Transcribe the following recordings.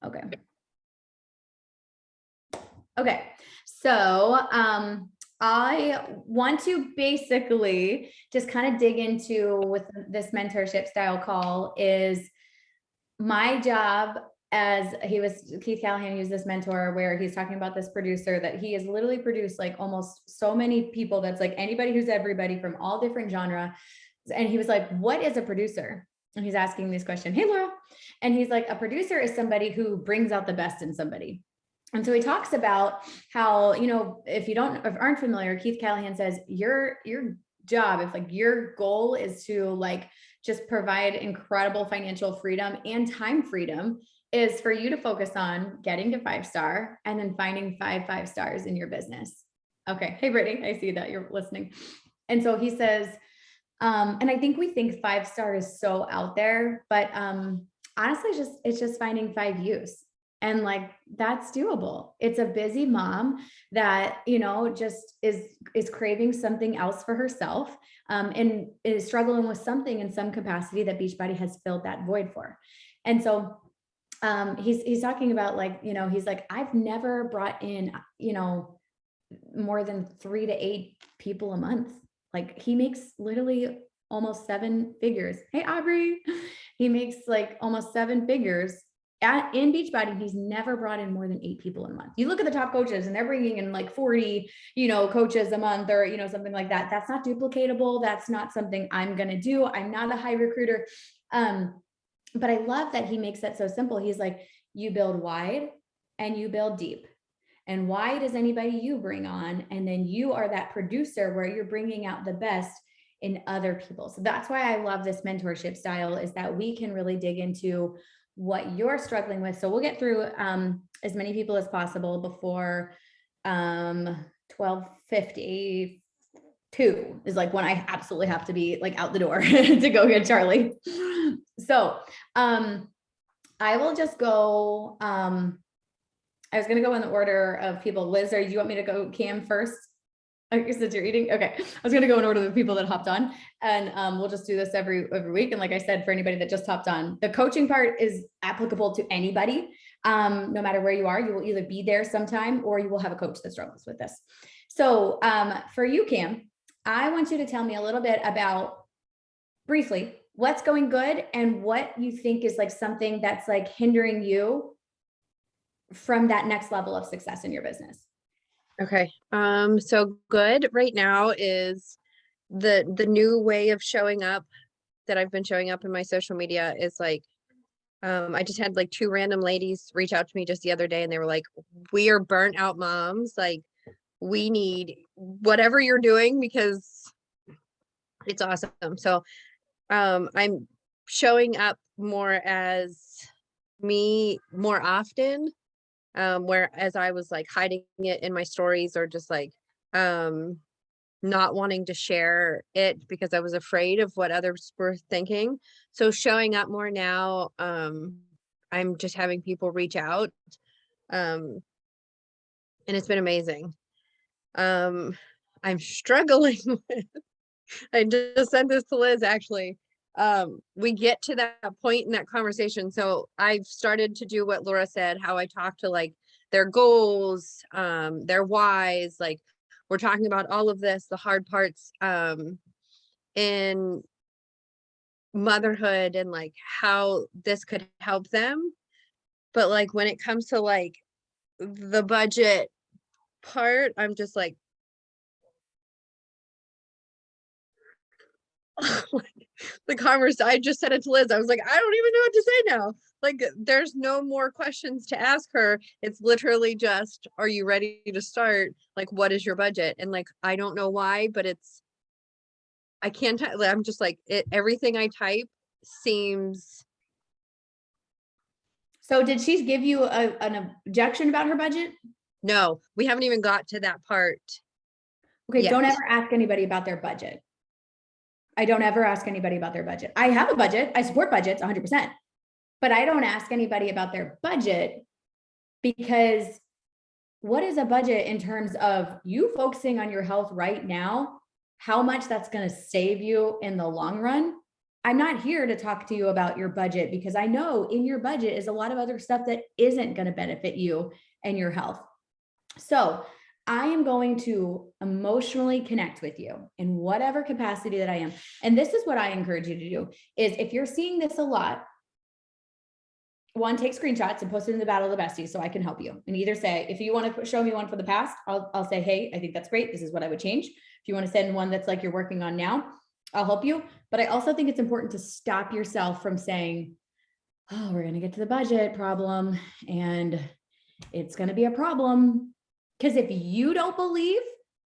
Okay. Okay. So, I want to basically just kind of dig into with this mentorship style call is my job as Keith Callahan used this mentor where he's talking about this producer that he has literally produced like almost so many people. That's like anybody who's everybody from all different genre. And he was like, what is a producer? And he's asking this question. Hey, Laura. And he's like, a producer is somebody who brings out the best in somebody. And so he talks about how, if aren't familiar, Keith Callahan says your job, if like your goal is to like just provide incredible financial freedom and time freedom, is for you to focus on getting to 5-star and then finding 5 stars in your business. Okay. Hey, Brittany, I see that you're listening. And so he says, and I think we think 5-star is so out there, but honestly, it's just finding 5 use. And like, that's doable. It's a busy mom that, just is craving something else for herself, and is struggling with something in some capacity that Beachbody has filled that void for. And so he's talking about like, he's like, I've never brought in, more than 3 to 8 people a month. Like he makes literally almost 7 figures. Hey, Aubrey, he makes like almost 7 figures in Beachbody. He's never brought in more than 8 people a month. You look at the top coaches and they're bringing in like 40, coaches a month or, something like that. That's not duplicatable. That's not something I'm going to do. I'm not a high recruiter. But I love that he makes that so simple. He's like, you build wide and you build deep. And wide is anybody you bring on. And then you are that producer where you're bringing out the best in other people. So that's why I love this mentorship style, is that we can really dig into what you're struggling with. So we'll get through as many people as possible before 12:52 is like when I absolutely have to be like out the door to go get Charlie. So I will just go, I was going to go in the order of people. Liz, do you want me to go Cam first? Since you're eating. Okay. I was going to go in order of the people that hopped on, and we'll just do this every week. And like I said, for anybody that just hopped on, the coaching part is applicable to anybody. No matter where you are, you will either be there sometime or you will have a coach that struggles with this. So for you, Cam, I want you to tell me a little bit about briefly what's going good and what you think is like something that's like hindering you from that next level of success in your business. Okay. So good right now is the new way of showing up that I've been showing up in my social media is like, I just had like 2 random ladies reach out to me just the other day and they were like, we are burnt out moms. Like we need whatever you're doing because it's awesome. So, I'm showing up more as me more often. Whereas I was like hiding it in my stories or just like not wanting to share it because I was afraid of what others were thinking. So showing up more now, I'm just having people reach out. And it's been amazing. I'm struggling with, I just sent this to Liz actually. We get to that point in that conversation. So I've started to do what Laura said, how I talk to like their goals, their whys, like we're talking about all of this, the hard parts, in motherhood and like how this could help them. But like when it comes to like the budget part, I'm just like, the conversation, I just said it to Liz. I was like, I don't even know what to say now. Like, there's no more questions to ask her. It's literally just, are you ready to start? Like, what is your budget? And like, I don't know why, but I can't, I'm just like, everything I type seems. So did she give you an objection about her budget? No, we haven't even got to that part. Okay. yet. Don't ever ask anybody about their budget. I don't ever ask anybody about their budget. I have a budget. I support budgets 100%, but I don't ask anybody about their budget because what is a budget in terms of you focusing on your health right now, how much that's going to save you in the long run I'm not here to talk to you about your budget, because I know in your budget is a lot of other stuff that isn't going to benefit you and your health. So I am going to emotionally connect with you in whatever capacity that I am. And this is what I encourage you to do is, if you're seeing this a lot, one, take screenshots and post it in the Battle of the Besties so I can help you. And either say, if you want to show me one for the past, I'll say, hey, I think that's great. This is what I would change. If you want to send one that's like you're working on now, I'll help you. But I also think it's important to stop yourself from saying, oh, we're going to get to the budget problem and it's going to be a problem. Because if you don't believe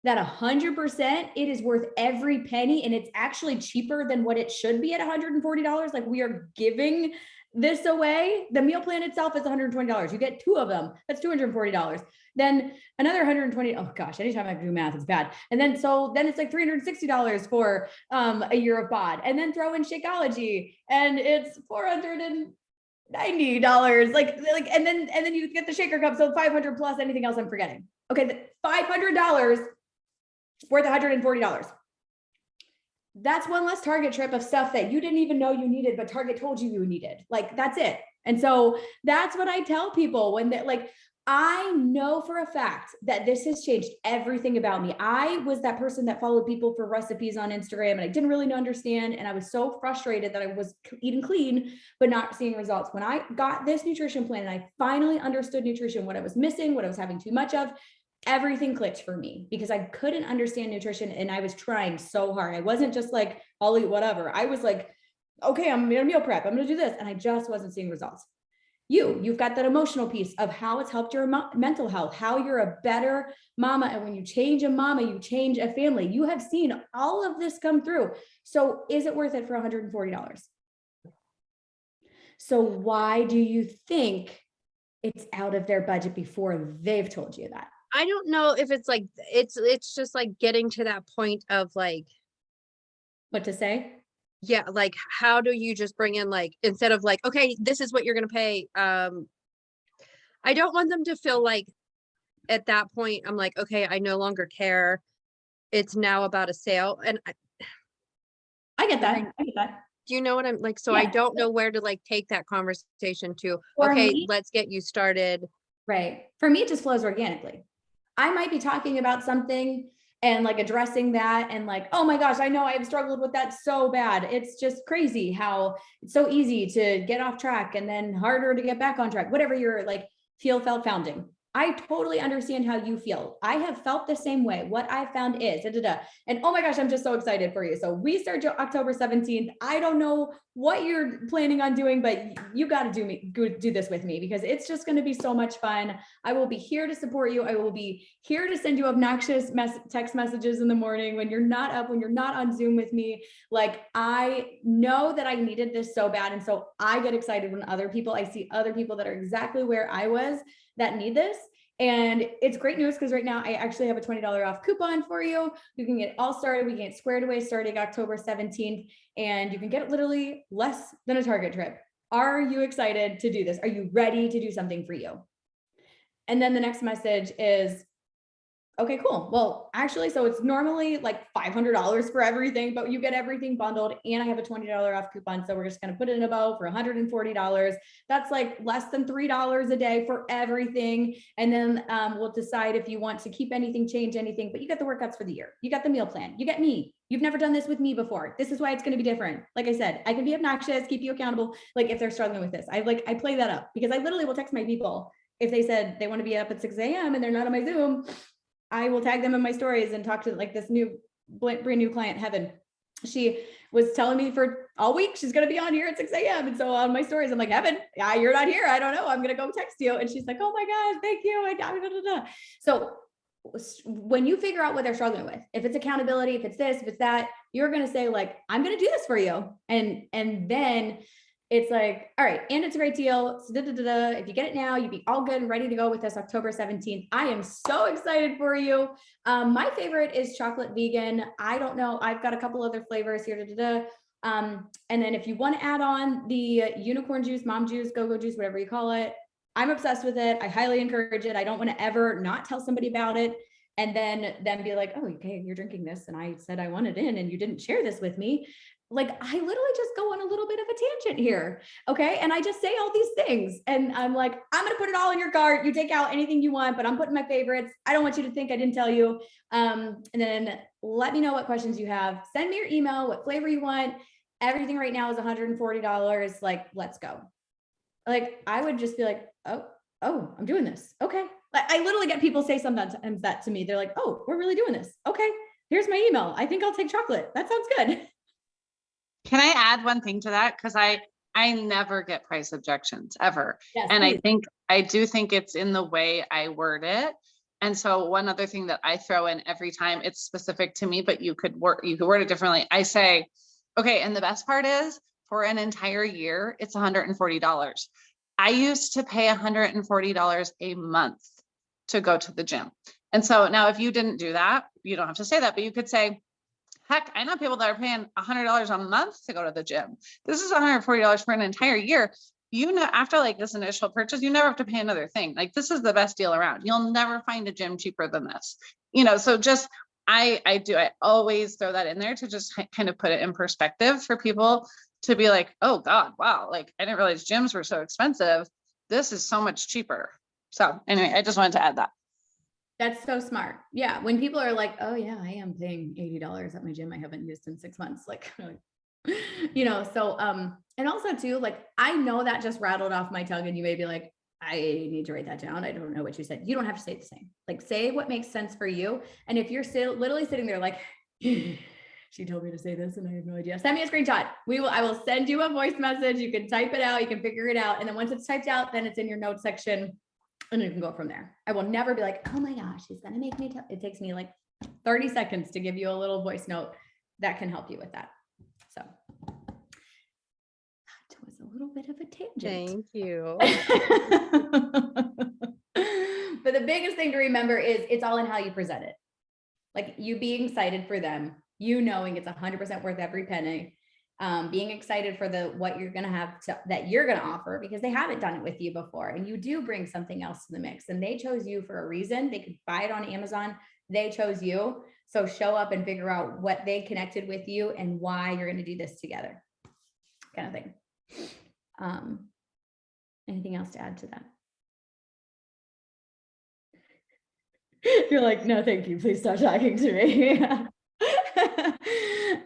that 100% it is worth every penny and it's actually cheaper than what it should be at $140, like we are giving this away. The meal plan itself is $120. You get 2 of them. That's $240. Then another $120. Oh gosh, anytime I do math, it's bad. And then it's like $360 for a year of bod. And then throw in Shakeology and it's $490. And then you get the shaker cup. So 500 plus anything else I'm forgetting. Okay, $500 worth $140. That's one less Target trip of stuff that you didn't even know you needed, but Target told you needed. Like, that's it. And so that's what I tell people when they like, I know for a fact that this has changed everything about me. I was that person that followed people for recipes on Instagram and I didn't really understand. And I was so frustrated that I was eating clean, but not seeing results. When I got this nutrition plan and I finally understood nutrition, what I was missing, what I was having too much of, everything clicked for me, because I couldn't understand nutrition and I was trying so hard. I wasn't just like, I'll eat whatever. I was like, okay, I'm gonna meal prep. I'm gonna do this. And I just wasn't seeing results. You've got that emotional piece of how it's helped your mental health, how you're a better mama. And when you change a mama, you change a family. You have seen all of this come through. So is it worth it for $140? So why do you think it's out of their budget before they've told you that? I don't know if it's like, it's just like getting to that point of like, What to say? yeah, like how do you just bring in like, instead of like, okay, this is what you're gonna pay. I don't want them to feel like at that point, I'm like, okay, I no longer care. It's now about a sale. And I get that. I get that. do you know what I'm like? So I Yeah. don't know where to like take that conversation to, For okay, me, let's get you started. right. For me, it just flows organically. I might be talking about something and like addressing that and like, oh my gosh, I know I've struggled with that so bad. It's just crazy how it's so easy to get off track and then harder to get back on track, whatever you're like felt founding. I totally understand how you feel. I have felt the same way. What I found is, and oh my gosh, I'm just so excited for you. So we start October 17th. I don't know what you're planning on doing, but you got to do this with me, because it's just going to be so much fun. I will be here to support you. I will be here to send you obnoxious text messages in the morning when you're not up, when you're not on Zoom with me. Like, I know that I needed this so bad. And so I get excited when I see other people that are exactly where I was that need this. And it's great news, because right now I actually have a $20 off coupon for you. You can get all started. We can get squared away starting October 17th, and you can get literally less than a Target trip. Are you excited to do this? Are you ready to do something for you? And then the next message is, okay, cool. Well, actually, so it's normally like $500 for everything, but you get everything bundled, and I have a $20 off coupon. So we're just going to put it in a bow for $140. That's like less than $3 a day for everything. And then we'll decide if you want to keep anything, change anything, but you get the workouts for the year. You got the meal plan. You get me. You've never done this with me before. This is why it's going to be different. Like I said, I can be obnoxious, keep you accountable. Like if they're struggling with this, I play that up, because I literally will text my people. If they said they want to be up at 6 a.m. and they're not on my Zoom, I will tag them in my stories and talk to like this brand new client, Heaven. She was telling me for all week she's going to be on here at 6 a.m. And so on my stories, I'm like, Heaven, you're not here. I don't know. I'm going to go text you. And she's like, oh my gosh, thank you. So when you figure out what they're struggling with, if it's accountability, if it's this, if it's that, you're going to say like, I'm going to do this for you. And then it's like, all right, and it's a great deal. So if you get it now, you'd be all good and ready to go with this October 17th. I am so excited for you. My favorite is chocolate vegan. I don't know. I've got a couple other flavors here. And then if you want to add on the unicorn juice, mom juice, go-go juice, whatever you call it, I'm obsessed with it. I highly encourage it. I don't want to ever not tell somebody about it and then be like, oh, okay, you're drinking this. And I said I wanted in and you didn't share this with me. Like, I literally just go on a little bit of a tangent here. Okay. And I just say all these things. And I'm like, I'm going to put it all in your cart. You take out anything you want, but I'm putting my favorites. I don't want you to think I didn't tell you. And then let me know what questions you have. Send me your email, what flavor you want. Everything right now is $140. Like, let's go. Like, I would just be like, oh, I'm doing this. Okay. Like, I literally get people say sometimes that to me. They're like, oh, we're really doing this. Okay. Here's my email. I think I'll take chocolate. That sounds good. Can I add one thing to that? Because I never get price objections ever. Yes, And please. I do think it's in the way I word it. And so one other thing that I throw in every time, it's specific to me, but you could word it differently. I say, okay, and the best part is for an entire year, it's $140. I used to pay $140 a month to go to the gym. And so now if you didn't do that, you don't have to say that, but you could say, heck, I know people that are paying $100 a month to go to the gym. This is $140 for an entire year. You know, after like this initial purchase, you never have to pay another thing. Like, this is the best deal around. You'll never find a gym cheaper than this. You know, so just I always throw that in there to just kind of put it in perspective for people to be like, oh God, wow, like I didn't realize gyms were so expensive. This is so much cheaper. So anyway, I just wanted to add that. That's so smart. Yeah. When people are like, oh yeah, I am paying $80 at my gym I haven't used in 6 months. Like, so, and also too, like, I know that just rattled off my tongue and you may be like, I need to write that down. I don't know what you said. You don't have to say it the same. Like, say what makes sense for you. And if you're still literally sitting there like, she told me to say this and I have no idea, send me a screenshot. I will send you a voice message. You can type it out. You can figure it out. And then once it's typed out, then it's in your notes section. And you can go from there. I will never be like, oh my gosh, he's going to make me it takes me like 30 seconds to give you a little voice note that can help you with that. So that was a little bit of a tangent. Thank you. But the biggest thing to remember is it's all in how you present it. Like, you being excited for them, you knowing it's 100% worth every penny. Being excited for what you're going to have that you're going to offer, because they haven't done it with you before. And you do bring something else to the mix, and they chose you for a reason. They could buy it on Amazon. They chose you. So show up and figure out what they connected with you and why you're going to do this together, kind of thing. Anything else to add to that? You're like, no, thank you. Please stop talking to me.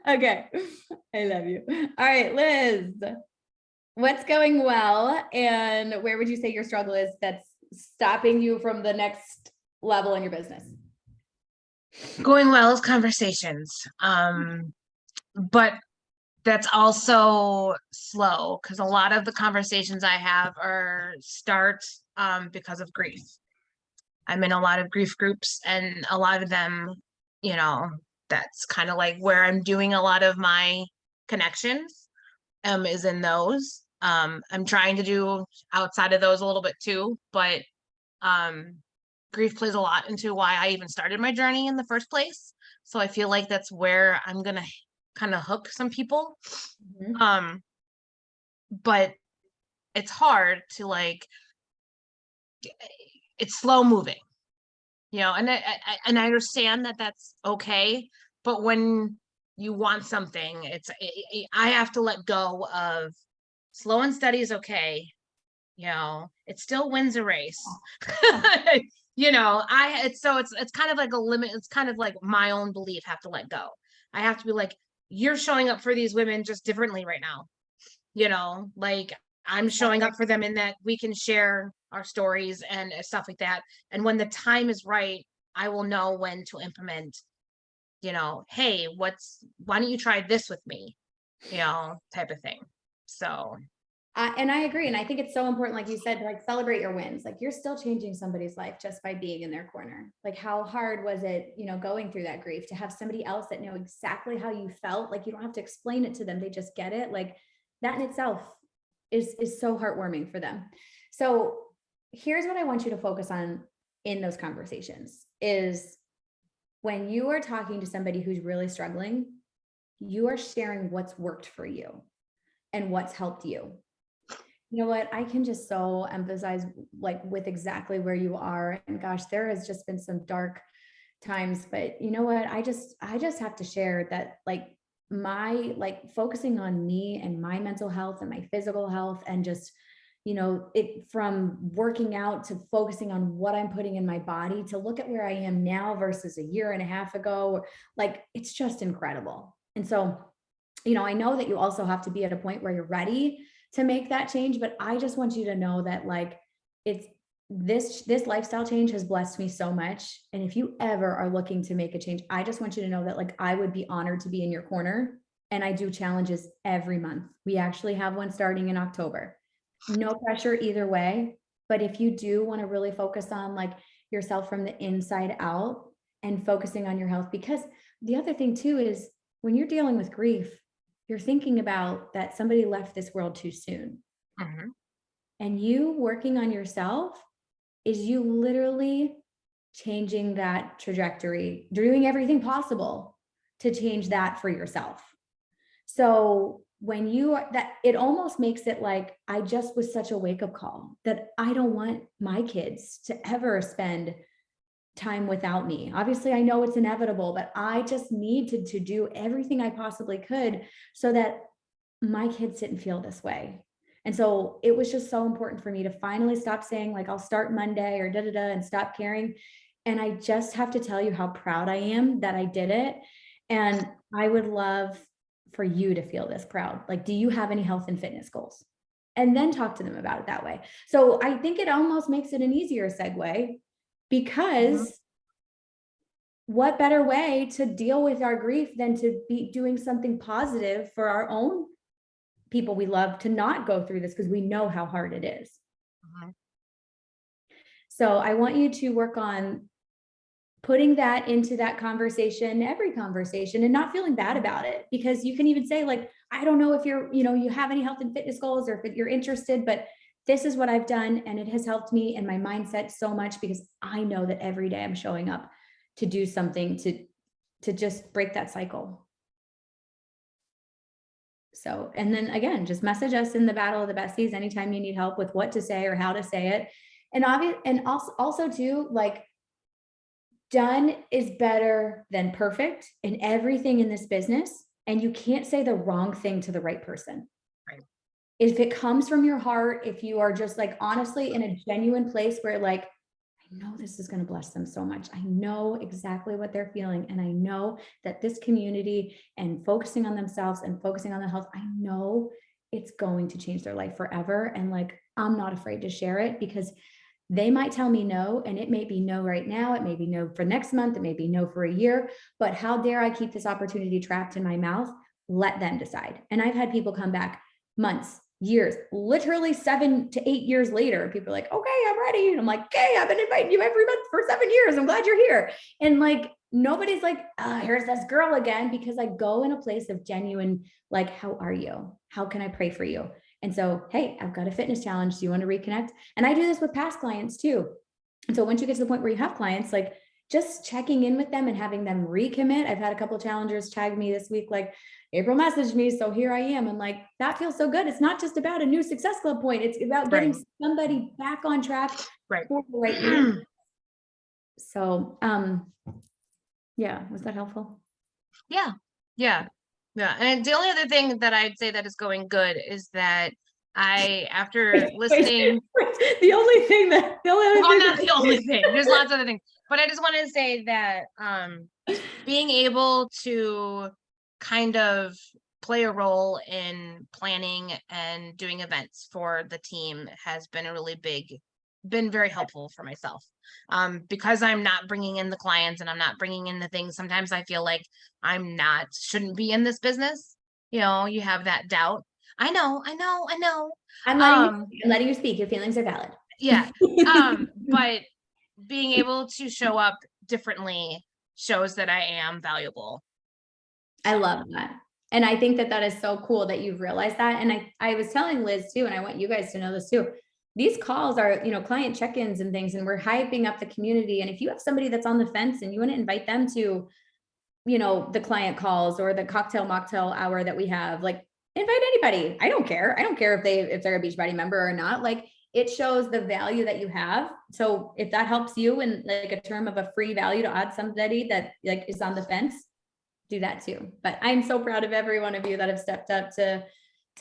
Okay. I love you. All right, Liz, what's going well? And where would you say your struggle is that's stopping you from the next level in your business? Going well is conversations. But that's also slow because a lot of the conversations I have start because of grief. I'm in a lot of grief groups, and a lot of them, that's kind of like where I'm doing a lot of my connections, is in those. I'm trying to do outside of those a little bit too, but grief plays a lot into why I even started my journey in the first place. So I feel like that's where I'm gonna kind of hook some people. Mm-hmm. But it's hard to like, it's slow moving, and I understand that that's okay. But when you want something, I have to let go of slow and steady is okay. It still wins a race. It's kind of like a limit. It's kind of like my own belief have to let go. I have to be like, you're showing up for these women just differently right now. Like I'm showing up for them in that we can share our stories and stuff like that. And when the time is right, I will know when to implement, hey, why don't you try this with me, type of thing. So. And I agree. And I think it's so important, like you said, to like celebrate your wins. Like, you're still changing somebody's life just by being in their corner. Like, how hard was it, going through that grief, to have somebody else that know exactly how you felt? Like, you don't have to explain it to them. They just get it. Like, that in itself is so heartwarming for them. So here's what I want you to focus on in those conversations is when you are talking to somebody who's really struggling, you are sharing what's worked for you and what's helped you. You know what? I can just so emphasize like with exactly where you are. And gosh, there has just been some dark times, but you know what? I just have to share that, like, my like focusing on me and my mental health and my physical health, and just, it from working out to focusing on what I'm putting in my body, to look at where I am now versus a year and a half ago, like it's just incredible. And so, I know that you also have to be at a point where you're ready to make that change, but I just want you to know that like it's this lifestyle change has blessed me so much. And if you ever are looking to make a change, I just want you to know that like I would be honored to be in your corner. And I do challenges every month. We actually have one starting in October. No pressure either way. But if you do want to really focus on like yourself from the inside out and focusing on your health, because the other thing too is when you're dealing with grief, you're thinking about that somebody left this world too soon. Mhm. And you working on yourself is you literally changing that trajectory, doing everything possible to change that for yourself. So when you are that, it almost makes it like I just was such a wake-up call that I don't want my kids to ever spend time without me. Obviously, I know it's inevitable, but I just needed to do everything I possibly could so that my kids didn't feel this way. And so it was just so important for me to finally stop saying like, I'll start Monday or and stop caring. And I just have to tell you how proud I am that I did it. And I would love for you to feel this proud. Like, do you have any health and fitness goals? And then talk to them about it that way. So I think it almost makes it an easier segue, because what better way to deal with our grief than to be doing something positive for our own people we love to not go through this, because we know how hard it is. So I want you to work on putting that into that conversation, every conversation, and not feeling bad about it, because you can even say like, I don't know if you're, you have any health and fitness goals or if you're interested, but this is what I've done. And it has helped me and my mindset so much, because I know that every day I'm showing up to do something to just break that cycle. So, and then again, just message us in the Battle of the Besties anytime you need help with what to say or how to say it. And also too, like, done is better than perfect in everything in this business. And you can't say the wrong thing to the right person. Right. If it comes from your heart, if you are just like honestly in a genuine place where like, I know this is going to bless them so much. I know exactly what they're feeling. And I know that this community and focusing on themselves and focusing on the health, I know it's going to change their life forever. And like, I'm not afraid to share it, because they might tell me no, and it may be no right now. It may be no for next month. It may be no for a year, but how dare I keep this opportunity trapped in my mouth? Let them decide. And I've had people come back months, years, literally 7 to 8 years later. People are like, okay, I'm ready. And I'm like, okay, I've been inviting you every month for 7 years. I'm glad you're here. And like, nobody's like, here's this girl again, because I go in a place of genuine, like, how are you? How can I pray for you? And so, hey, I've got a fitness challenge. Do you want to reconnect? And I do this with past clients too. And so once you get to the point where you have clients, like just checking in with them and having them recommit. I've had a couple of challengers tag me this week, like, April messaged me, so here I am. And like, that feels so good. It's not just about a new Success Club point. It's about getting somebody back on track for the right reason. So, yeah, was that helpful? Yeah. And the only other thing that I'd say that is going good is that after listening, the only thing that, not the only thing, there's lots of other things, but I just want to say that being able to kind of play a role in planning and doing events for the team has been very helpful for myself. Because I'm not bringing in the clients and I'm not bringing in the things. Sometimes I feel like shouldn't be in this business. You have that doubt. I know. I'm letting you speak. Your feelings are valid. Yeah. But being able to show up differently shows that I am valuable. I love that. And I think that is so cool that you've realized that. And I was telling Liz too, and I want you guys to know this too. These calls are, client check-ins and things, and we're hyping up the community. And if you have somebody that's on the fence and you want to invite them to, the client calls or the cocktail mocktail hour that we have, like, invite anybody. I don't care. I don't care if they're a Beachbody member or not. Like, it shows the value that you have. So if that helps you in like a term of a free value to add somebody that like is on the fence, do that too. But I'm so proud of every one of you that have stepped up to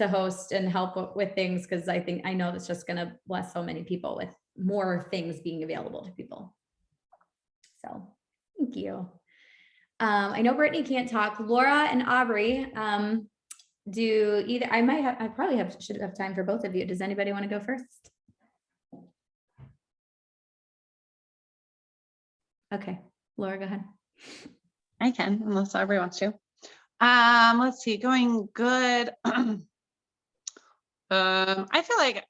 host and help with things, because I know that's just going to bless so many people with more things being available to people. So thank you. I know Brittany can't talk. Laura and Aubrey, do either, I should have time for both of you. Does anybody want to go first? Okay, Laura, go ahead. I can, unless Aubrey wants to. Let's see, going good. I feel like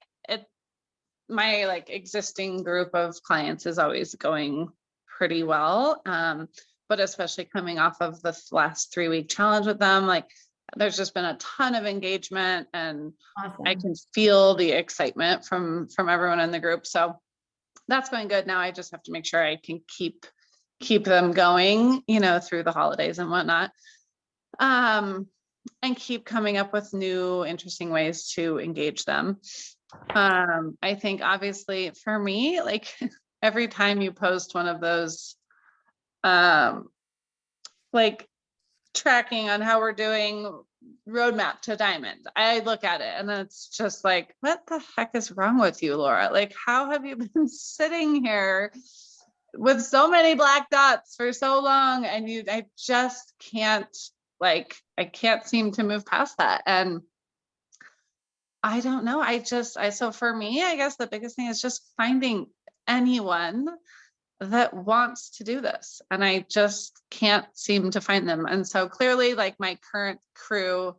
my like existing group of clients is always going pretty well. But especially coming off of the last 3-week challenge with them, like there's just been a ton of engagement, and Awesome. I can feel the excitement from everyone in the group. So that's going good. Now I just have to make sure I can keep them going, through the holidays and whatnot. And keep coming up with new, interesting ways to engage them. I think obviously for me, like every time you post one of those, like tracking on how we're doing roadmap to diamond, I look at it and it's just like, what the heck is wrong with you, Laura? Like, how have you been sitting here with so many black dots for so long? And I just can't, I can't seem to move past that. And I don't know. So for me, I guess the biggest thing is just finding anyone that wants to do this. And I just can't seem to find them. And so clearly, like my current crew,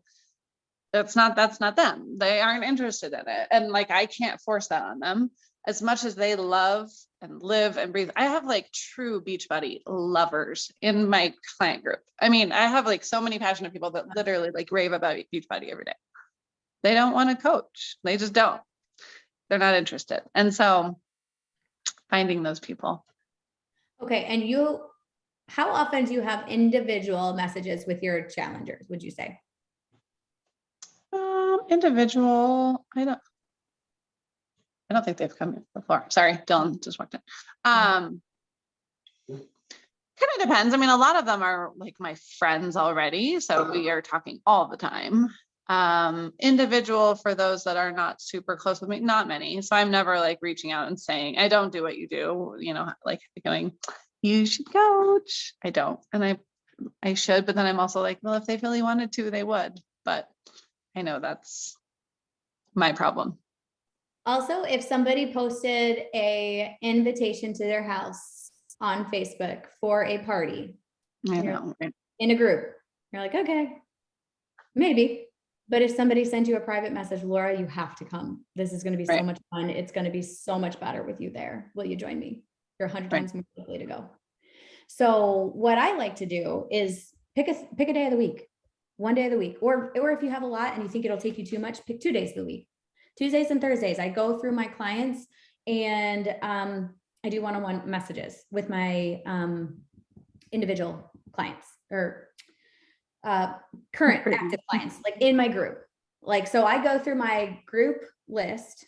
that's not them. They aren't interested in it. And like, I can't force that on them as much as they love and live and breathe. I have like true Beachbody lovers in my client group. I mean, I have like so many passionate people that literally like rave about Beachbody every day. They don't want to coach. They just don't. They're not interested. And so finding those people. Okay. And how often do you have individual messages with your challengers, would you say? Individual, I don't think they've come in before. Sorry, Dylan just walked in. Kind of depends. I mean, a lot of them are like my friends already, so we are talking all the time. Individual, for those that are not super close with me, not many. So I'm never like reaching out and saying, I don't do what you do, like going, you should coach. I don't. And I should, but then I'm also like, well, if they really wanted to, they would. But I know that's my problem. Also, if somebody posted a invitation to their house on Facebook for a party, I know, right? In a group, you're like, okay, maybe. But if somebody sends you a private message, Laura, you have to come. This is going to be so much fun. It's going to be so much better with you there. Will you join me? You're 100 times more likely to go. So what I like to do is pick a day of the week, one day of the week, or if you have a lot and you think it'll take you too much, pick 2 days of the week. Tuesdays and Thursdays, I go through my clients and I do one-on-one messages with my individual clients or current active clients, like in my group. Like, so I go through my group list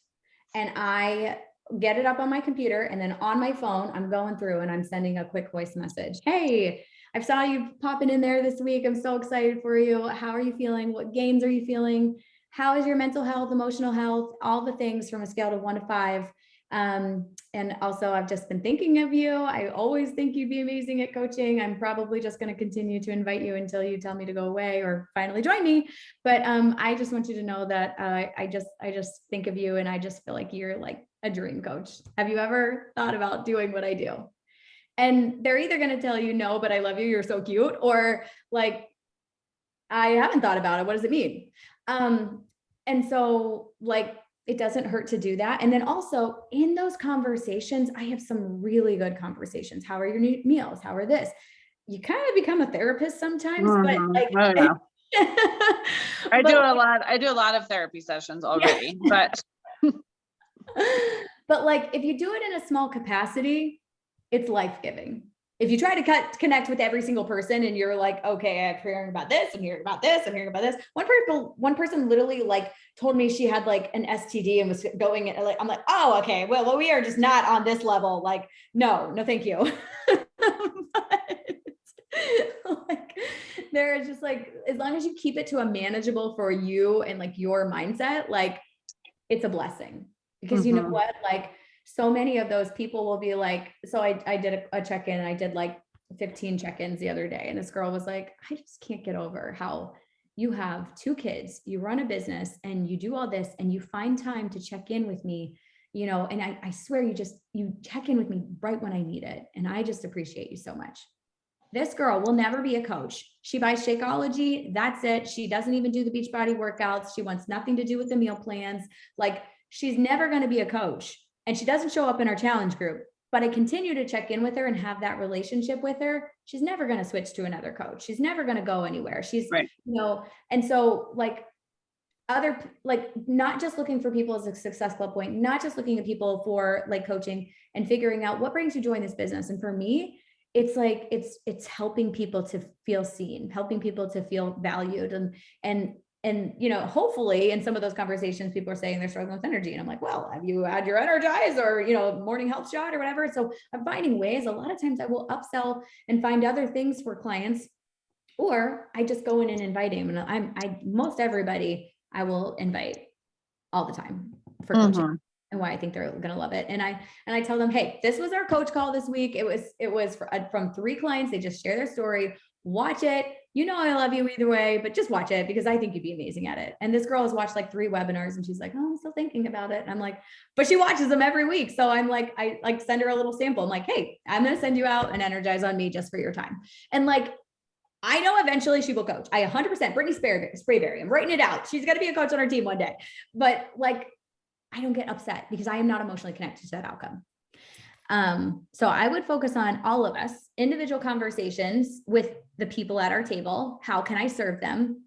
and I get it up on my computer, and then on my phone, I'm going through and I'm sending a quick voice message. Hey, I saw you popping in there this week. I'm so excited for you. How are you feeling? What gains are you feeling? How is your mental health, emotional health, all the things from a scale of 1 to 5. And also I've just been thinking of you. I always think you'd be amazing at coaching. I'm probably just going to continue to invite you until you tell me to go away or finally join me. But I just want you to know that I just think of you, and I just feel like you're like a dream coach. Have you ever thought about doing what I do? And they're either going to tell you, no, but I love you, you're so cute, or like, I haven't thought about it. What does it mean? And so like, it doesn't hurt to do that. And then also in those conversations, I have some really good conversations. How are your new meals? How are this? You kind of become a therapist sometimes, but like, I don't know. I do a lot of therapy sessions already, but like, if you do it in a small capacity, it's life-giving. If you try to connect with every single person and you're like, okay, I'm hearing about this, I'm hearing about this, I'm hearing about this. One person literally like told me she had like an STD and was going, like, I'm like, oh, okay, well, we are just not on this level. Like, no, thank you. But, like, there is just like, as long as you keep it to a manageable for you and like your mindset, like it's a blessing. Because you know what, like so many of those people will be like, so I did a check-in and I did like 15 check-ins the other day. And this girl was like, I just can't get over how you have 2 kids, you run a business and you do all this and you find time to check in with me, you know, and I swear you check in with me right when I need it. And I just appreciate you so much. This girl will never be a coach. She buys Shakeology. That's it. She doesn't even do the Beachbody workouts. She wants nothing to do with the meal plans. Like she's never going to be a coach, and she doesn't show up in our challenge group, but I continue to check in with her and have that relationship with her. She's never going to switch to another coach. She's never going to go anywhere. She's, right. you know, and so like not just looking for people as a Success Club point, not just looking at people for like coaching and figuring out what brings you joy in this business. And for me, it's like, it's helping people to feel seen, helping people to feel valued. And, you know, hopefully in some of those conversations, people are saying they're struggling with energy. And I'm like, well, have you had your Energize or, you know, morning health shot or whatever? So I'm finding ways. A lot of times I will upsell and find other things for clients, or I just go in and invite him. And most everybody I will invite all the time for coaching. And why I think they're going to love it. And I tell them, hey, this was our coach call this week. It was from 3 clients. They just share their story, watch it. You know, I love you either way, but just watch it because I think you'd be amazing at it. And this girl has watched like 3 webinars and she's like, oh, I'm still thinking about it. And I'm like, but she watches them every week. So I'm like, I like send her a little sample. I'm like, hey, I'm going to send you out an Energize on me just for your time. And like, I know eventually she will coach. I 100% Brittany Sprayberry. I'm writing it out. She's going to be a coach on our team one day, but like, I don't get upset because I am not emotionally connected to that outcome. So I would focus on all of us, individual conversations with the people at our table. How can I serve them?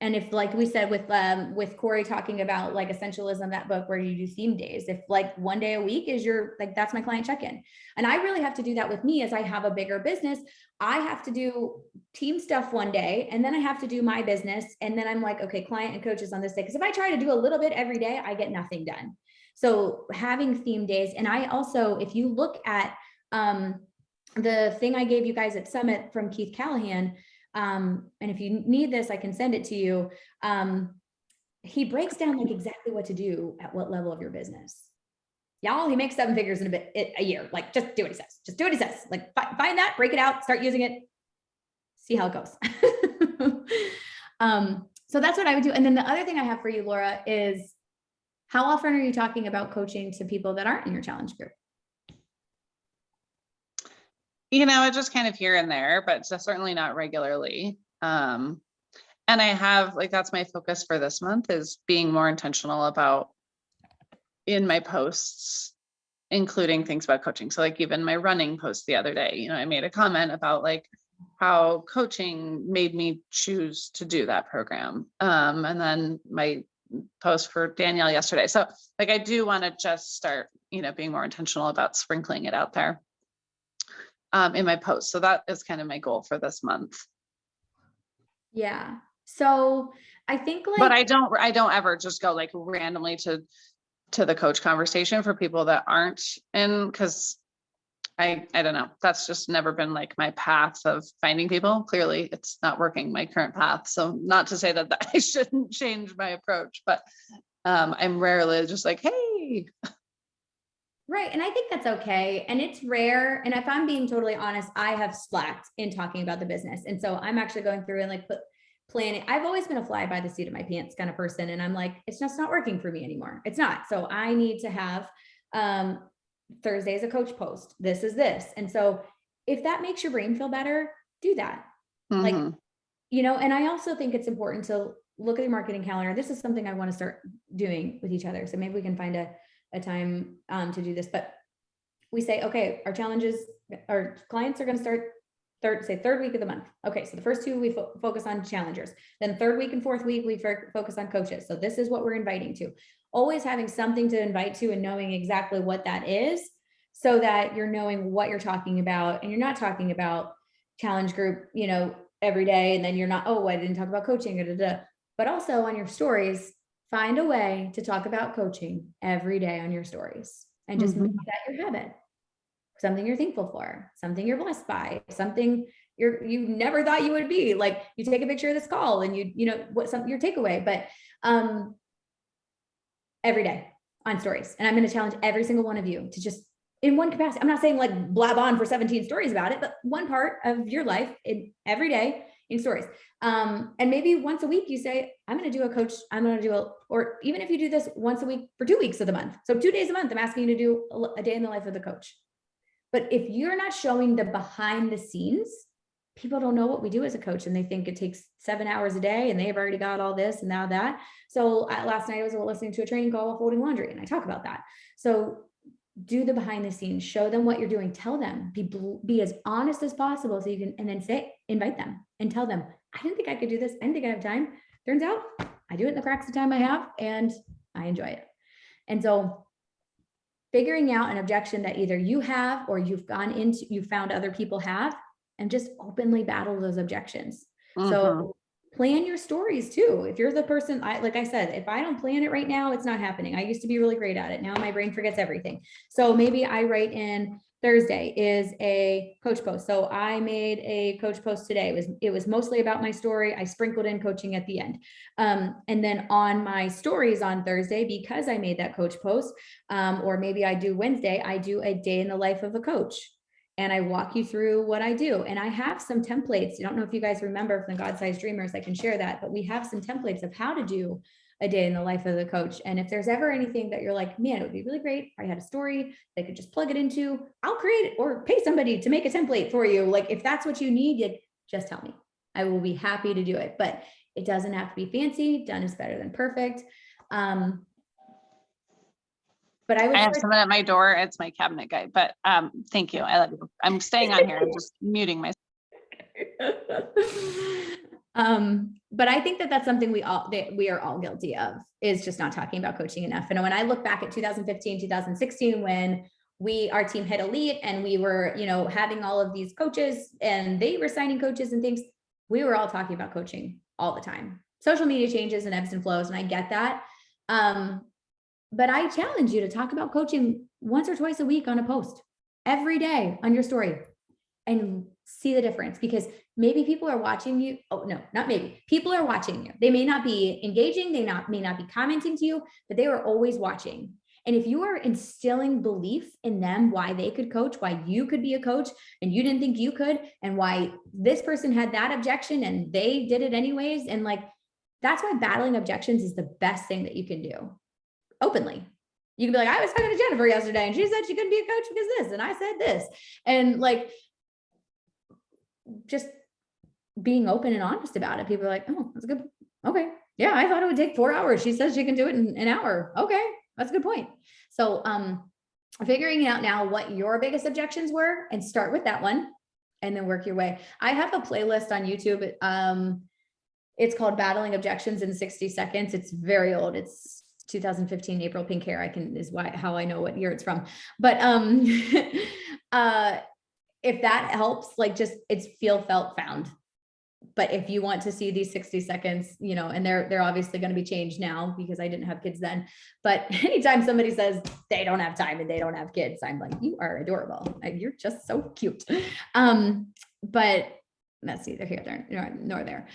And if, like we said, with Corey talking about like Essentialism, that book where you do theme days, if like one day a week is your, like, that's my client check-in. And I really have to do that with me as I have a bigger business. I have to do team stuff one day, and then I have to do my business. And then I'm like, okay, client and coaches on this day. Cause if I try to do a little bit every day, I get nothing done. So having theme days. And I also, if you look at the thing I gave you guys at Summit from Keith Callahan, and if you need this, I can send it to you. He breaks down like exactly what to do at what level of your business. Y'all, he makes 7 figures in a year. Like, just do what he says. Just do what he says. Like, find that, break it out, start using it, see how it goes. So that's what I would do. And then the other thing I have for you, Laura, is how often are you talking about coaching to people that aren't in your challenge group? You know, it's just kind of here and there, but certainly not regularly. And I have, like, that's my focus for this month, is being more intentional about in my posts, including things about coaching. So like even my running post the other day, you know, I made a comment about like how coaching made me choose to do that program. And then my post for Danielle yesterday. So like, I do want to just start, you know, being more intentional about sprinkling it out there in my post. So that is kind of my goal for this month. Yeah. So I think like, but I don't ever just go like randomly to the coach conversation for people that aren't in, because I don't know. That's just never been like my path of finding people. Clearly it's not working, my current path. So not to say that I shouldn't change my approach, but I'm rarely just like, hey. right. And I think that's okay. And it's rare. And if I'm being totally honest, I have slacked in talking about the business. And so I'm actually going through and like planning. I've always been a fly by the seat of my pants kind of person. And I'm like, it's just not working for me anymore. It's not. So I need to have Thursday's a coach post. This is this. And so if that makes your brain feel better, do that. Mm-hmm. Like, you know, and I also think it's important to look at your marketing calendar. This is something I want to start doing with each other. So maybe we can find a time to do this, but we say, okay, our challenges, our clients are going to start third week of the month. Okay. So the first 2, we focus on challengers. Then 3rd week and 4th week, we focus on coaches. So this is what we're inviting to. Always having something to invite to and knowing exactly what that is, so that you're knowing what you're talking about, and you're not talking about challenge group, you know, every day. And then you're not, oh, I didn't talk about coaching, but also on your stories, find a way to talk about coaching every day on your stories, and just make that your habit. Something you're thankful for, something you're blessed by, something, you never thought you would be. Like, you take a picture of this call and you know, what's your takeaway, but every day on stories. And I'm going to challenge every single one of you to just, in one capacity, I'm not saying like blab on for 17 stories about it, but one part of your life in every day in stories. And maybe once a week you say, I'm going to do a coach, or even if you do this once a week for 2 weeks of the month. So 2 days a month, I'm asking you to do a day in the life of the coach. But if you're not showing the behind the scenes, people don't know what we do as a coach, and they think it takes 7 hours a day and they've already got all this and now that. So last night I was listening to a training call of folding laundry, and I talk about that. So do the behind the scenes, show them what you're doing, tell them, be as honest as possible. So you can, and then invite them and tell them, I didn't think I could do this. I didn't think I have time. Turns out I do it in the cracks of time I have, and I enjoy it. And so figuring out an objection that either you have or you've found other people have, and just openly battle those objections. So plan your stories too. If you're the person, like I said, if I don't plan it right now, it's not happening. I used to be really great at it. Now my brain forgets everything. So maybe I write in Thursday is a coach post. So I made a coach post today. It was mostly about my story. I sprinkled in coaching at the end. And then on my stories on Thursday, because I made that coach post, or maybe I do Wednesday, I do a day in the life of a coach. And I walk you through what I do. And I have some templates. I don't know if you guys remember from the God-Sized Dreamers, I can share that, but we have some templates of how to do a day in the life of the coach. And if there's ever anything that you're like, man, it would be really great if I had a story they could just plug it into, I'll create it or pay somebody to make a template for you. Like, if that's what you need, just tell me. I will be happy to do it, but it doesn't have to be fancy. Done is better than perfect. But I have someone at my door. It's my cabinet guy, but thank you. I love you. I'm staying on here. I'm just muting myself. But I think that that's something we are all guilty of, is just not talking about coaching enough. And when I look back at 2015, 2016, when our team hit elite and we were, having all of these coaches and they were signing coaches and things, we were all talking about coaching all the time. Social media changes and ebbs and flows, and I get that. But I challenge you to talk about coaching once or twice a week on a post, every day on your story, and see the difference, because maybe people are watching you. Oh, no, not maybe. People are watching you. They may not be engaging. They may not be commenting to you, but they are always watching. And if you are instilling belief in them, why they could coach, why you could be a coach and you didn't think you could, and why this person had that objection and they did it anyways. And like, that's why battling objections is the best thing that you can do. Openly. You can be like, I was talking to Jennifer yesterday and she said she couldn't be a coach because this, and I said this. And like, just being open and honest about it. People are like, oh, that's good. Okay. Yeah, I thought it would take 4 hours. She says she can do it in an hour. Okay. That's a good point. So figuring out now what your biggest objections were, and start with that one and then work your way. I have a playlist on YouTube. It's called Battling Objections in 60 Seconds. It's very old. It's 2015 April Pink Hair. How I know what year it's from. But if that helps, like, just it's feel, felt, found. But if you want to see these 60 seconds, and they're obviously going to be changed now because I didn't have kids then. But anytime somebody says they don't have time and they don't have kids, I'm like, you are adorable. You're just so cute. But that's neither here nor there.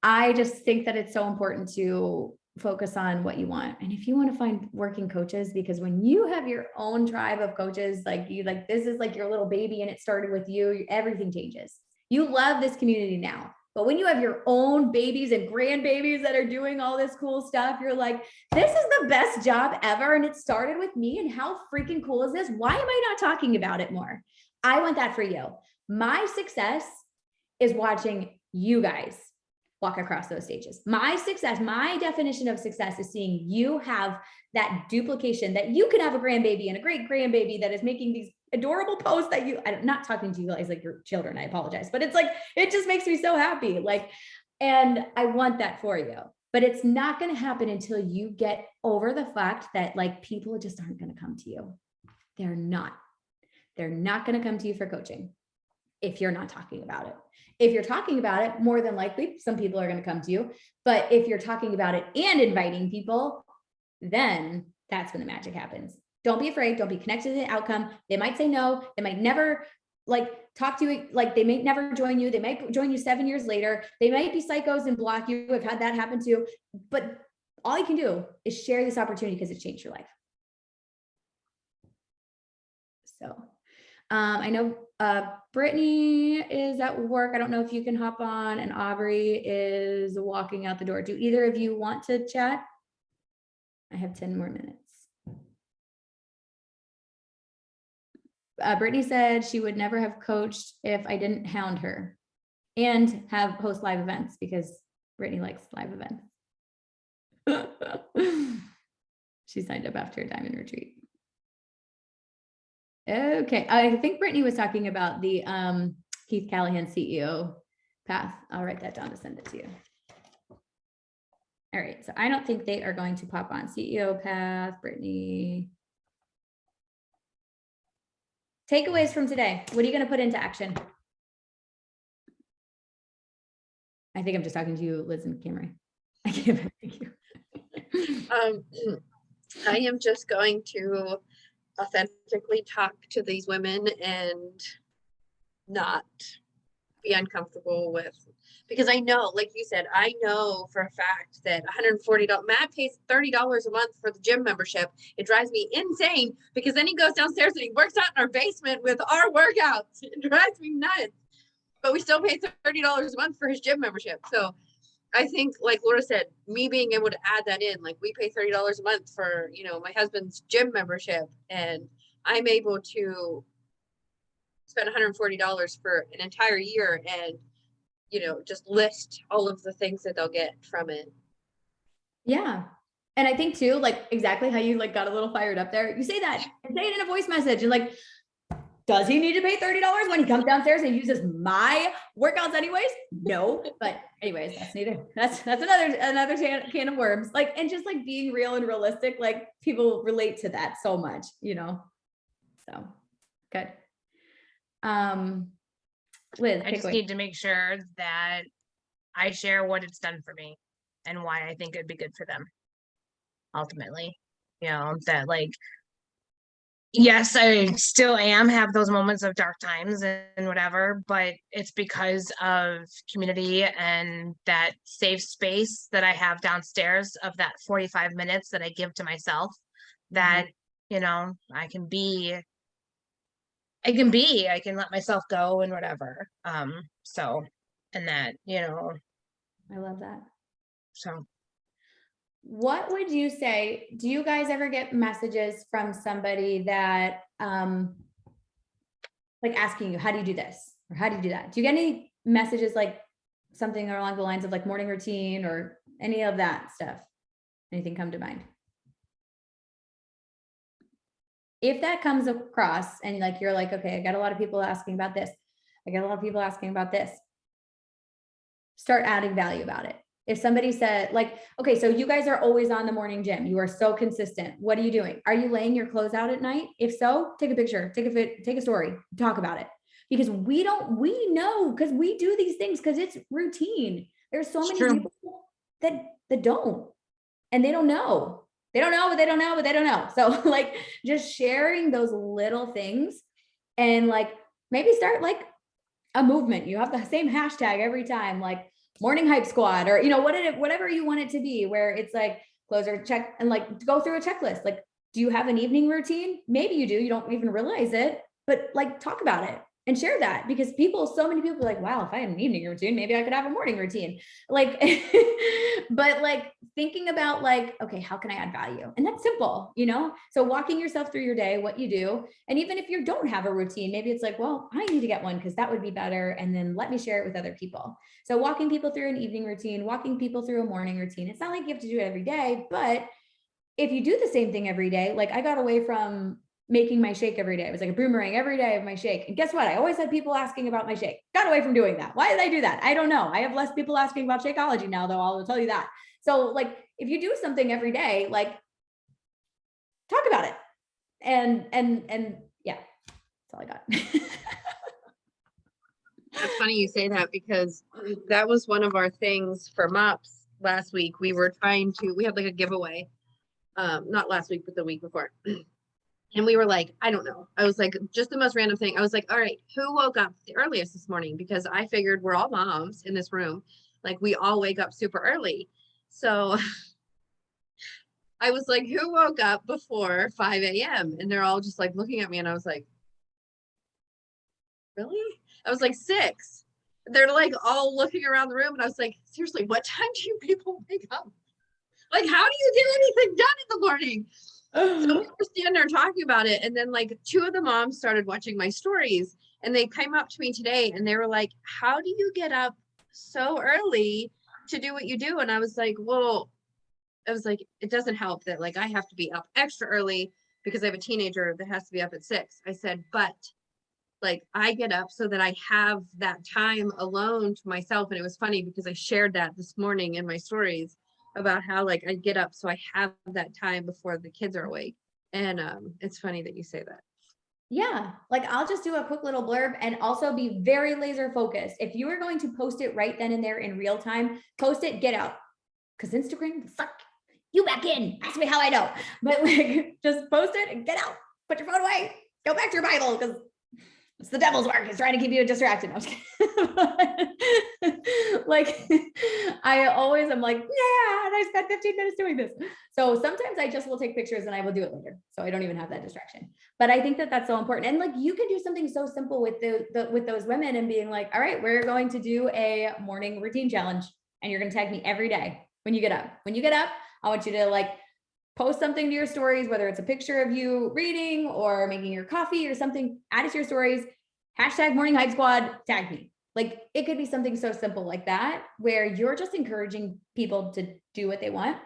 I just think that it's so important to focus on what you want. And if you want to find working coaches, because when you have your own tribe of coaches, this is like your little baby and it started with you, everything changes. You love this community now, but when you have your own babies and grandbabies that are doing all this cool stuff, you're like, this is the best job ever. And it started with me. And how freaking cool is this? Why am I not talking about it more? I want that for you. My success is watching you guys walk across those stages. My success, my definition of success is seeing you have that duplication, that you could have a grandbaby and a great grandbaby that is making these adorable posts that I'm not talking to you guys like your children, I apologize, but it's like, it just makes me so happy. And I want that for you, but it's not going to happen until you get over the fact that people just aren't going to come to you. They're not going to come to you for coaching if you're not talking about it. If you're talking about it, more than likely, some people are going to come to you. But if you're talking about it and inviting people, then that's when the magic happens. Don't be afraid. Don't be connected to the outcome. They might say no. They might never like talk to you, like they may never join you. They might join you 7 years later. They might be psychos and block you. I've had that happen too. But all you can do is share this opportunity because it changed your life. So I know Brittany is at work. I don't know if you can hop on, and Aubrey is walking out the door. Do either of you want to chat? I have 10 more minutes. Brittany said she would never have coached if I didn't hound her and have host live events, because Brittany likes live events. She signed up after a diamond retreat. Okay, I think Brittany was talking about the Keith Callahan CEO path. I'll write that down to send it to you. All right, so I don't think they are going to pop on CEO path, Brittany. Takeaways from today. What are you going to put into action? I think I'm just talking to you, Liz and Cameron. I can't thank you. I am just going to authentically talk to these women and not be uncomfortable with, because I know, like you said, I know for a fact that $140, Matt pays $30 a month for the gym membership. It drives me insane because then he goes downstairs and he works out in our basement with our workouts. It drives me nuts, but we still pay $30 a month for his gym membership. So I think, like Laura said, me being able to add that in, like we pay $30 a month for, you know, my husband's gym membership, and I'm able to spend $140 for an entire year and, you know, just list all of the things that they'll get from it. Yeah. And I think too, like exactly how you like got a little fired up there. You say that and say it in a voice message, and like, does he need to pay $30 when he comes downstairs and uses my workouts anyways? No, but anyways, that's another can of worms. Like, and just like being real and realistic, like people relate to that so much, you know? So good. Liz, I just need to make sure that I share what it's done for me and why I think it'd be good for them. Ultimately, you know, that like, yes, I still have those moments of dark times and whatever, but it's because of community and that safe space that I have downstairs, of that 45 minutes that I give to myself, that, you know, I can let myself go and whatever. So, and that, you know, I love that. so. What would you say? Do you guys ever get messages from somebody that like asking you, how do you do this? Or how do you do that? Do you get any messages like something along the lines of like morning routine or any of that stuff? Anything come to mind? If that comes across and like, you're like, okay, I got a lot of people asking about this. I got a lot of people asking about this. Start adding value about it. If somebody said like, okay, so you guys are always on the morning gym. You are so consistent. What are you doing? Are you laying your clothes out at night? If so, take a picture, take a story, talk about it. Because we know, because we do these things because it's routine. There's so many people that don't, and they don't know. They don't know, but they don't know, but they don't know. So like just sharing those little things, and like maybe start like a movement. You have the same hashtag every time, like morning hype squad, or, you know, whatever you want it to be, where it's like close or check and like go through a checklist. Like, do you have an evening routine? Maybe you do, you don't even realize it, but like talk about it and share that, because so many people are like, wow, if I had an evening routine, maybe I could have a morning routine. Like, but like thinking about like, okay, how can I add value? And that's simple, you know? So walking yourself through your day, what you do. And even if you don't have a routine, maybe it's like, well, I need to get one because that would be better. And then let me share it with other people. So walking people through an evening routine, walking people through a morning routine. It's not like you have to do it every day, but if you do the same thing every day, like I got away from making my shake every day. It was like a boomerang every day of my shake. And guess what? I always had people asking about my shake. Got away from doing that. Why did I do that? I don't know. I have less people asking about Shakeology now, though. I'll tell you that. So like, if you do something every day, like talk about it. And yeah, that's all I got. It's funny you say that, because that was one of our things for MOPS last week. We had like a giveaway, not last week, but the week before. And we were like, I don't know. I was like, just the most random thing. I was like, all right, who woke up the earliest this morning? Because I figured we're all moms in this room. Like we all wake up super early. So I was like, who woke up before 5 a.m.? And they're all just like looking at me. And I was like, really? I was like, 6. They're like all looking around the room. And I was like, seriously, what time do you people wake up? Like, how do you get anything done in the morning? So we were standing there talking about it. And then like 2 of the moms started watching my stories and they came up to me today and they were like, how do you get up so early to do what you do? And I was like, well, it doesn't help that like I have to be up extra early because I have a teenager that has to be up at 6. I said, but like I get up so that I have that time alone to myself. And it was funny because I shared that this morning in my stories about how like I get up so I have that time before the kids are awake. And it's funny that you say that. Yeah, like I'll just do a quick little blurb and also be very laser focused. If you are going to post it right then and there in real time, post it, get out. Because Instagram, fuck you back in. Ask me how I know. But like just post it and get out. Put your phone away. Go back to your Bible because it's the devil's work. He's trying to keep you distracted. No, I'm just kidding. Like I always am like, yeah, and I spent 15 minutes doing this. So sometimes I just will take pictures and I will do it later. So I don't even have that distraction. But I think that that's so important. And like you can do something so simple with with those women and being like, all right, we're going to do a morning routine challenge and you're going to tag me every day when you get up. When you get up, I want you to like post something to your stories, whether it's a picture of you reading or making your coffee or something, add it to your stories, hashtag morning hype squad, tag me. Like it could be something so simple like that, where you're just encouraging people to do what they want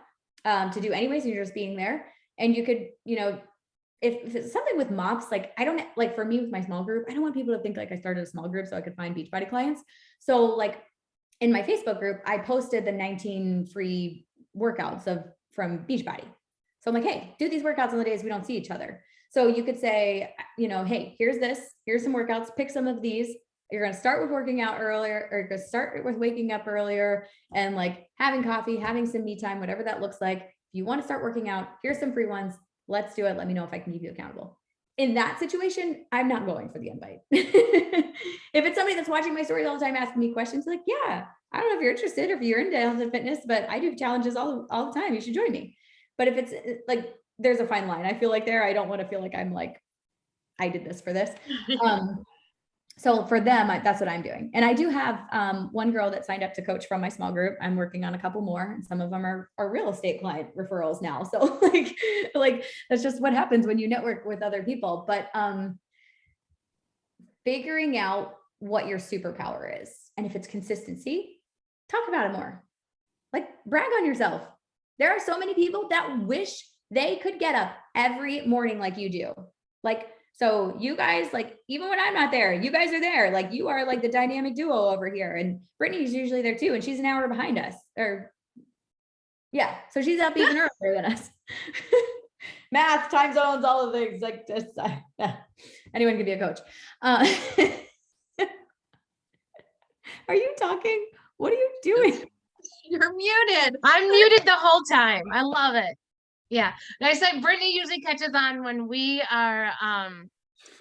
to do anyways. And you're just being there. And you could, you know, if it's something with mops, like I don't like for me with my small group, I don't want people to think like I started a small group so I could find Beachbody clients. So like in my Facebook group, I posted the 19 free workouts from Beachbody. So I'm like, hey, do these workouts on the days we don't see each other. So you could say, you know, hey, here's some workouts, pick some of these. You're going to start with working out earlier, or you're going to start with waking up earlier and like having coffee, having some me time, whatever that looks like. If you want to start working out, here's some free ones. Let's do it. Let me know if I can keep you accountable. In that situation, I'm not going for the invite. If it's somebody that's watching my stories all the time, asking me questions, like, yeah, I don't know if you're interested or if you're into health and fitness, but I do challenges all the time. You should join me. But if it's like, there's a fine line. I feel like I don't want to feel like I'm like, I did this for this. So for them, that's what I'm doing. And I do have one girl that signed up to coach from my small group. I'm working on a couple more, and some of them are real estate client referrals now. So like that's just what happens when you network with other people. But figuring out what your superpower is, and if it's consistency, talk about it more. Like brag on yourself. There are so many people that wish they could get up every morning like you do. Like, so you guys, like, even when I'm not there, you guys are there. Like you are like the dynamic duo over here. And Brittany's usually there too. And she's an hour behind us. Or yeah. So she's up even earlier than us. Math, time zones, all of the things. Like just anyone can be a coach. Are you talking? What are you doing? You're muted. I'm muted the whole time. I love it. Yeah. And I said Brittany usually catches on when we are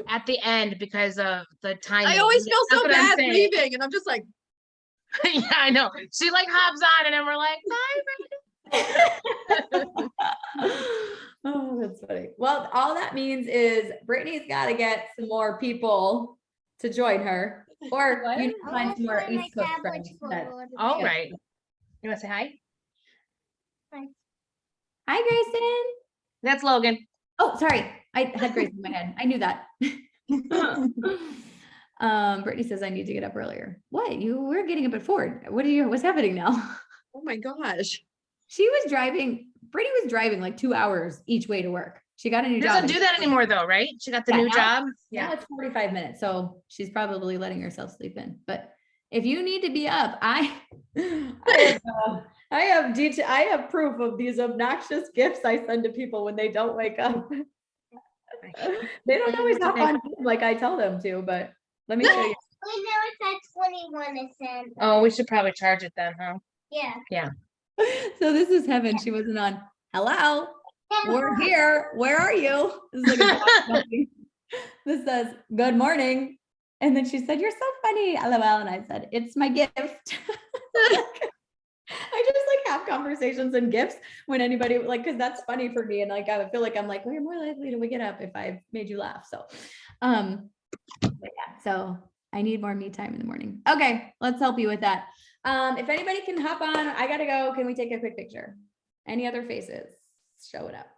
at the end because of the time. I always feel That's so what I'm bad saying. leaving, and I'm just like, Yeah, I know. She like hops on and then we're like, bye. Oh, that's funny. Well, all that means is Brittany's got to get some more people to join her, or you need to find some more East Coast friends. All right. You want to say hi? Hi, Grayson. That's Logan. Oh, sorry. I had Grayson in my head. I knew that. Brittany says I need to get up earlier. What? You were getting up at 4. What's happening now? oh my gosh. Brittany was driving like 2 hours each way to work. She got a new She job. doesn't do that anymore though, right? She got the new job. Yeah, it's 45 minutes. So she's probably letting herself sleep in. But if you need to be up, I have proof of these obnoxious gifts I send to people when they don't wake up. They don't always hop on like I tell them to, but let me show you. We know it's at 21 is sent. Oh, we should probably charge it then, huh? Yeah. So this is Heaven. She wasn't on. Hello. we're here. Where are you? This is like a dog talking. This says, good morning. And then she said, you're so funny, LOL. And I said, it's my gift. I just like have conversations and gifts when anybody like, cause that's funny for me. And like, I feel like I'm like, well, you're more likely to get up if I've made you laugh. So, but yeah, so I need more me time in the morning. Okay. Let's help you with that. If anybody can hop on, I gotta go. Can we take a quick picture? Any other faces? Show it up.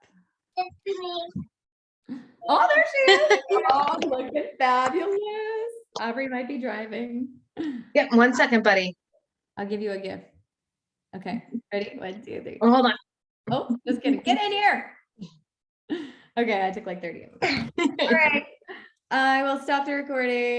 Oh, there she is. Oh, looking fabulous. Aubrey might be driving. Yep, 1 second, buddy. I'll give you a gift. Okay, ready? 1, 2, 3. Oh, hold on. Oh, just kidding. Get in here. Okay, I took like 30 of them. All right. I will stop the recording.